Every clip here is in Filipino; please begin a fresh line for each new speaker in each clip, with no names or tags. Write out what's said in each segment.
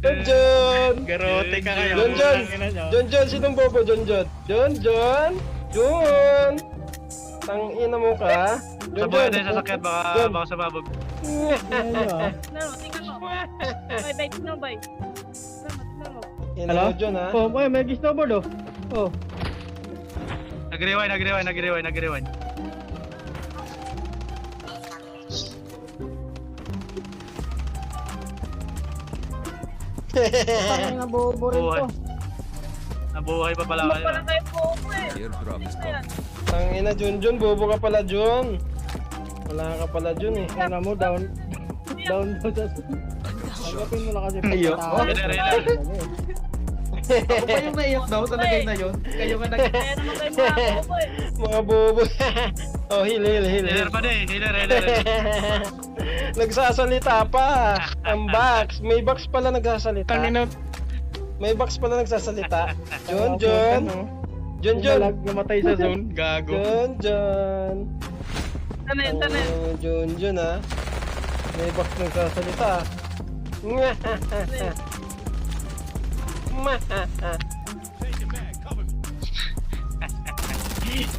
Junjun!
Garote ka kayo.
Junjun! Junjun, sinong bobo? Junjun! Junjun! Jun! Tangina mo ka?
Sa buhay na yung sasakyan, baka sababog.
Tingnan mo. Bye, tingnan mo, bye. Tingnan mo.
Ina mo, Jun, ha?
Oh, may snowboard oh. Oh.
Nag-rewind.
Parang nabobo rin
Buhay.
to.
Nabuhay pa pala kayo.
Parang kayo po ko eh.
Airdrop is coming.
Tangina, Junjun, bobo ka pala, Jun. Wala ka pala, Jun, eh.
Ano mo, down daw sa... Agapin mo na kasi
Ayok.
Railer.
Ako pa yung naiyak daw sa lagay na yun. Kayo nga nag...
Kaya naman kayo mga po ko eh.
Mga bobo. Oh, heal.
Healer pa din, healer.
Nagsasalita pa. Ang box. May box pala nagsasalita.
Tangina.
May box pala nagsasalita. Jun.
Nalag namatay sa zone. Gago.
Jun.
Tanin.
Oh, Jun, ha. May box nagsasalita.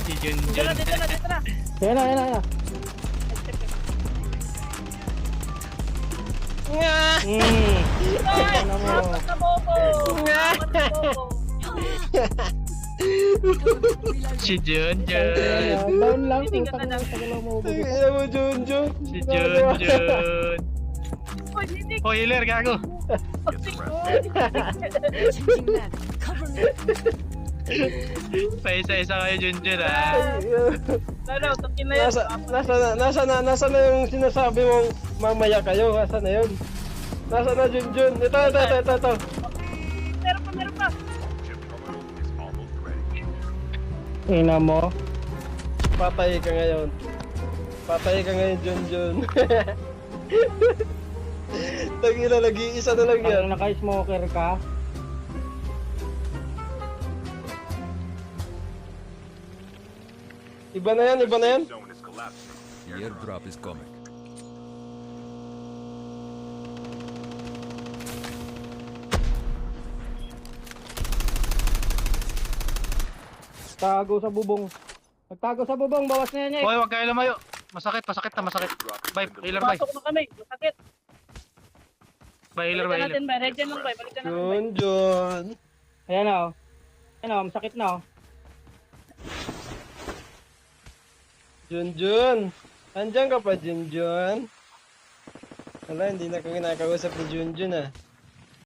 Si Junjun.
Dito na.
Yan na.
Ay,
Ano mo?
apat na bobo.
Si Junjun.
Down lang.
Hindi ka
Putang
na.
ina, tagal mo ubos.
Tingnan mo, Jun.
Si Junjun.
Uy, hindi
Oh, healer, gago. Paisa-isa kayo, Junjun, ha.
Lalo, takin na yan.
Nasa na yung sinasabi mong mamaya kayo? Nasa na yun? Nasa na, Junjun? Ito.
Meron pa.
Ina mo.
Patay ka ngayon, Junjun. Tangina, nag-iisa na lang yan.
Ang naka-smoker ka.
Iba na yan.
Airdrop is coming.
Tago sa bubong. Nagtago sa bubong, bawas na yan eh.
Hoy, wag kayo lumayo. Masakit. Bye, healer, bye.
Pasok na kami. Sakit.
Bye, healer,
Balikan
bye.
natin, bye. Regen lang, bye. Balikan natin, bye.
Junjun.
Ayan na oh. Ayan oh, masakit na oh.
Junjun. Andiyan ka pa, Junjun. Wala, hindi na ko kinakausap ni Junjun, ah.